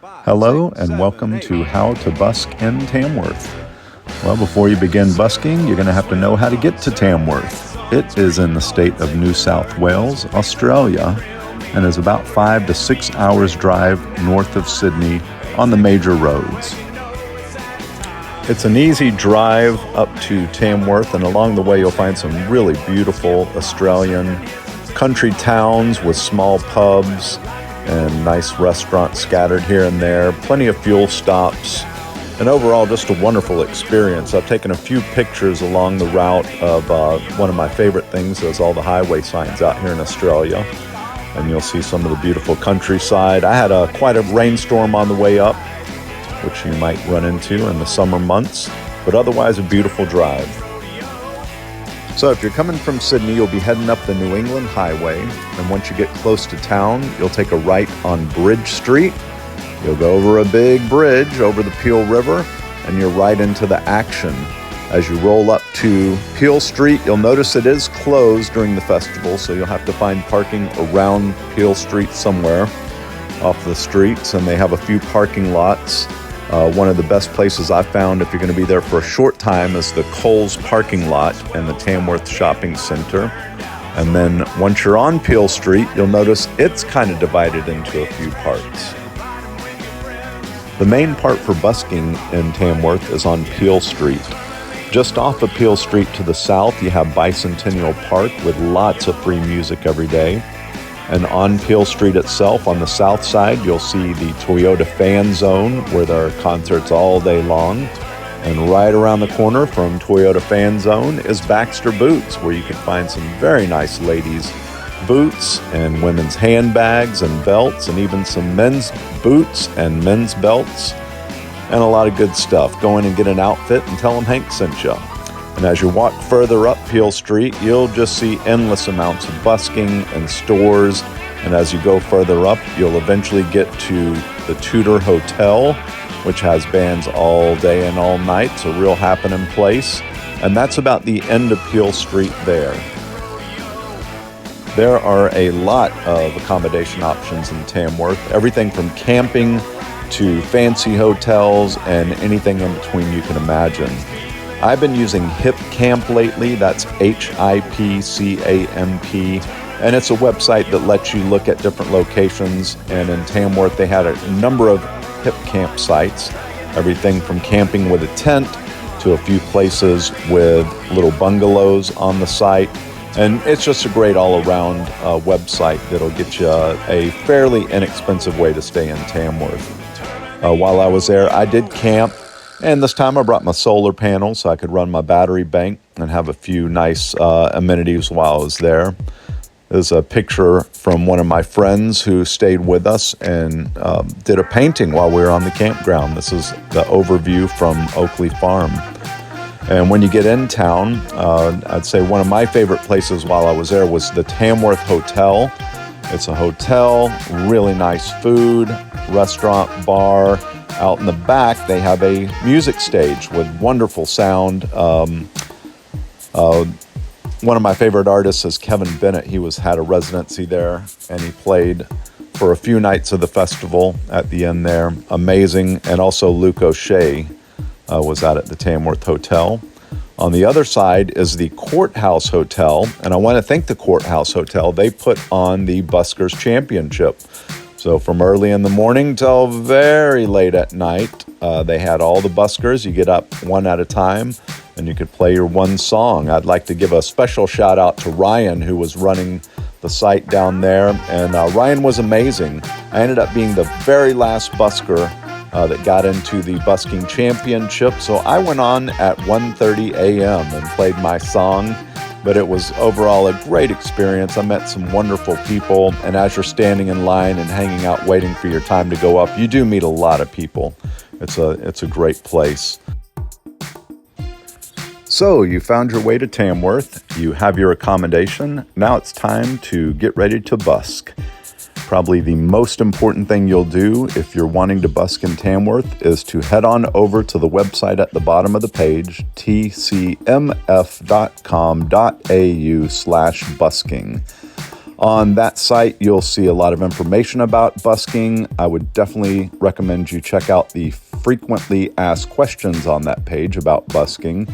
Hello and welcome to How to Busk in Tamworth. Well, before you begin busking, you're going to have to know how to get to Tamworth. It is in the state of New South Wales, Australia, and is about 5 to 6 hours drive north of Sydney on the major roads. It's an easy drive up to Tamworth, and along the way you'll find some really beautiful Australian country towns with small pubs and nice restaurants scattered here and there, plenty of fuel stops, and overall just a wonderful experience. I've taken a few pictures along the route of one of my favorite things is all the highway signs out here in Australia, and you'll see some of the beautiful countryside. I had quite a rainstorm on the way up, which you might run into in the summer months, but otherwise a beautiful drive. So if you're coming from Sydney, you'll be heading up the New England Highway, and once you get close to town, you'll take a right on Bridge Street. You'll go over a big bridge over the Peel River, and you're right into the action. As you roll up to Peel Street, you'll notice it is closed during the festival, so you'll have to find parking around Peel Street somewhere off the streets, and they have a few parking lots. One of the best places I've found if you're going to be there for a short time is the Coles parking lot and the Tamworth Shopping Center. And then once you're on Peel Street, you'll notice it's kind of divided into a few parts. The main part for busking in Tamworth is on Peel Street. Just off of Peel Street to the south, you have Bicentennial Park with lots of free music every day. And on Peel Street itself, on the south side, you'll see the Toyota Fan Zone, where there are concerts all day long. And right around the corner from Toyota Fan Zone is Baxter Boots, where you can find some very nice ladies' boots and women's handbags and belts, and even some men's boots and men's belts, and a lot of good stuff. Go in and get an outfit and tell them Hank sent you. And as you walk further up Peel Street, you'll just see endless amounts of busking and stores. And as you go further up, you'll eventually get to the Tudor Hotel, which has bands all day and all night. It's a real happening place. And that's about the end of Peel Street there. There are a lot of accommodation options in Tamworth, everything from camping to fancy hotels and anything in between you can imagine. I've been using Hip Camp lately. That's HIPCAMP, and it's a website that lets you look at different locations. And in Tamworth, they had a number of Hip Camp sites, everything from camping with a tent to a few places with little bungalows on the site. And it's just a great all-around website that'll get you a fairly inexpensive way to stay in Tamworth. While I was there, I did camp. And this time I brought my solar panel so I could run my battery bank and have a few nice amenities while I was there. There's a picture from one of my friends who stayed with us and did a painting while we were on the campground. This is the overview from Oakley Farm. And when you get in town, I'd say one of my favorite places while I was there was the Tamworth Hotel. It's a hotel, really nice food, restaurant, bar. Out in the back, they have a music stage with wonderful sound. One of my favorite artists is Kevin Bennett. He had a residency there, and he played for a few nights of the festival at the end there. Amazing. And also Luke O'Shea was out at the Tamworth Hotel. On the other side is the Courthouse Hotel, and I want to thank the Courthouse Hotel. They put on the Buskers Championship. So from early in the morning till very late at night, they had all the buskers. You get up one at a time, and you could play your one song. I'd like to give a special shout out to Ryan, who was running the site down there, and Ryan was amazing. I ended up being the very last busker that got into the Busking Championship, so I went on at 1:30 a.m. and played my song. But it was overall a great experience. I met some wonderful people, and as you're standing in line and hanging out waiting for your time to go up, you do meet a lot of people. It's a great place. So you found your way to Tamworth, you have your accommodation, now it's time to get ready to busk. Probably the most important thing you'll do if you're wanting to busk in Tamworth is to head on over to the website at the bottom of the page, tcmf.com.au/busking. On that site, you'll see a lot of information about busking. I would definitely recommend you check out the frequently asked questions on that page about busking,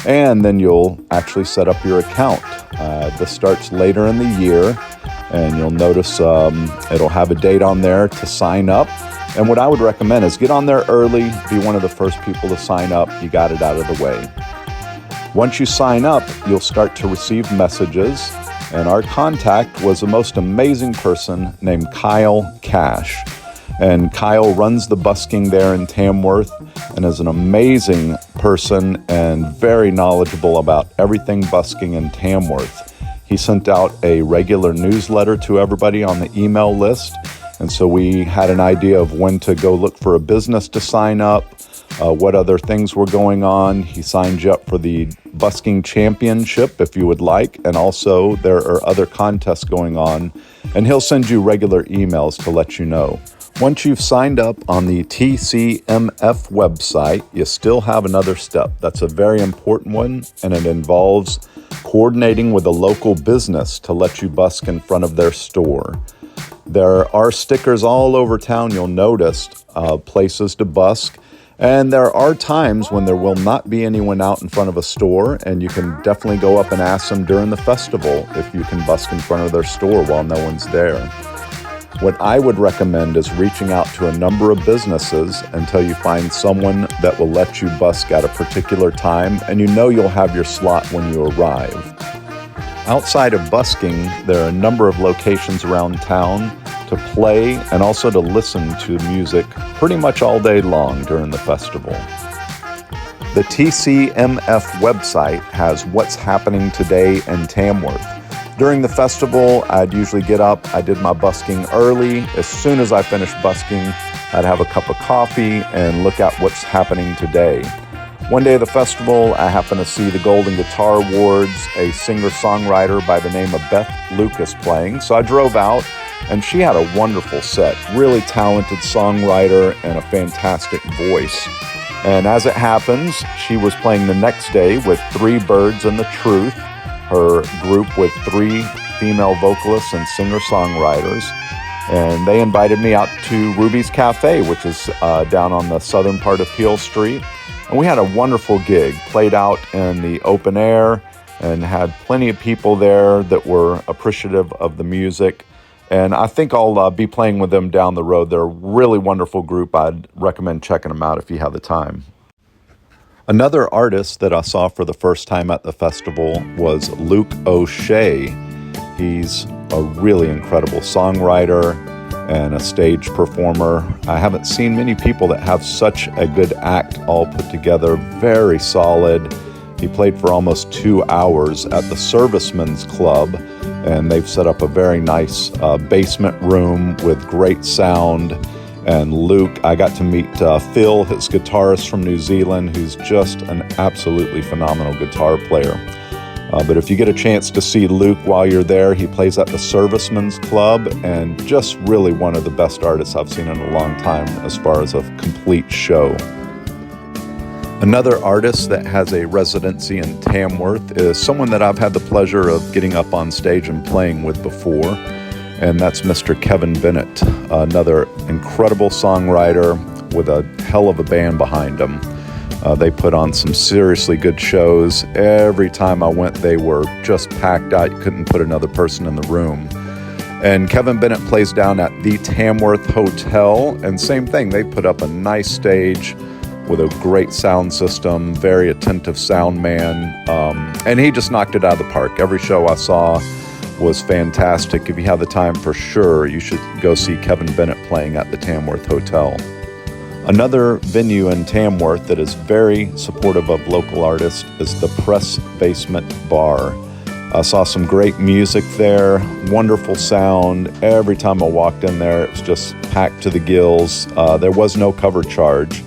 and then you'll actually set up your account. This starts later in the year, and you'll notice it'll have a date on there to sign up. And what I would recommend is get on there early, be one of the first people to sign up. You got it out of the way. Once you sign up, you'll start to receive messages. And our contact was a most amazing person named Kyle Cash. And Kyle runs the busking there in Tamworth and is an amazing person and very knowledgeable about everything busking in Tamworth. He sent out a regular newsletter to everybody on the email list. And so we had an idea of when to go look for a business to sign up, what other things were going on. He signed you up for the Busking Championship if you would like, and also there are other contests going on, and he'll send you regular emails to let you know. Once you've signed up on the TCMF website, you still have another step. That's a very important one, and it involves coordinating with a local business to let you busk in front of their store. There are stickers all over town, you'll notice, places to busk. And there are times when there will not be anyone out in front of a store, and you can definitely go up and ask them during the festival if you can busk in front of their store while no one's there. What I would recommend is reaching out to a number of businesses until you find someone that will let you busk at a particular time, and you know you'll have your slot when you arrive. Outside of busking, there are a number of locations around town to play and also to listen to music pretty much all day long during the festival. The TCMF website has what's happening today in Tamworth. During the festival, I'd usually get up, I did my busking early. As soon as I finished busking, I'd have a cup of coffee and look at what's happening today. One day of the festival, I happened to see the Golden Guitar Awards, a singer-songwriter by the name of Beth Lucas playing. So I drove out, and she had a wonderful set, really talented songwriter and a fantastic voice. And as it happens, she was playing the next day with Three Birds and the Truth, her group with 3 female vocalists and singer-songwriters. And they invited me out to Ruby's Cafe, which is down on the southern part of Peel Street. And we had a wonderful gig, played out in the open air and had plenty of people there that were appreciative of the music. And I think I'll be playing with them down the road. They're a really wonderful group. I'd recommend checking them out if you have the time. Another artist that I saw for the first time at the festival was Luke O'Shea. He's a really incredible songwriter and a stage performer. I haven't seen many people that have such a good act all put together, very solid. He played for almost 2 hours at the Servicemen's Club, and they've set up a very nice basement room with great sound. And Luke, I got to meet Phil, his guitarist from New Zealand, who's just an absolutely phenomenal guitar player. But if you get a chance to see Luke while you're there, he plays at the Servicemen's Club, and just really one of the best artists I've seen in a long time as far as a complete show. Another artist that has a residency in Tamworth is someone that I've had the pleasure of getting up on stage and playing with before, and that's Mr. Kevin Bennett, another incredible songwriter with a hell of a band behind him. They put on some seriously good shows. Every time I went, they were just packed out. You couldn't put another person in the room. And Kevin Bennett plays down at the Tamworth Hotel, and same thing, they put up a nice stage with a great sound system, very attentive sound man, and he just knocked it out of the park. Every show I saw was fantastic. If you have the time, for sure, you should go see Kevin Bennett playing at the Tamworth Hotel. Another venue in Tamworth that is very supportive of local artists is the Press Basement Bar. I saw some great music there, wonderful sound. Every time I walked in there, it was just packed to the gills. There was no cover charge.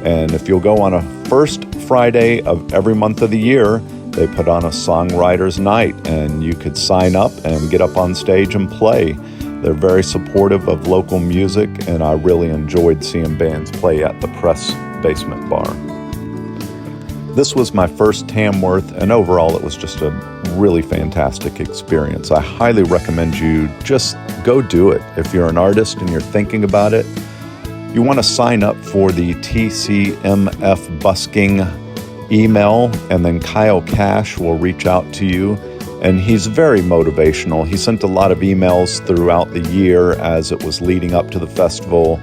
And if you'll go on a first Friday of every month of the year, they put on a songwriter's night, and you could sign up and get up on stage and play. They're very supportive of local music, and I really enjoyed seeing bands play at the Press Basement Bar. This was my first Tamworth, and overall it was just a really fantastic experience. I highly recommend you just go do it. If you're an artist and you're thinking about it, you want to sign up for the TCMF Busking email, and then Kyle Cash will reach out to you. And he's very motivational. He sent a lot of emails throughout the year as it was leading up to the festival,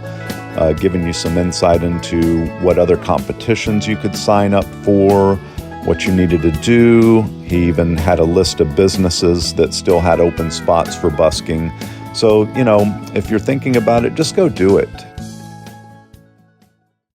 giving you some insight into what other competitions you could sign up for, what you needed to do. He even had a list of businesses that still had open spots for busking. So, if you're thinking about it, just go do it.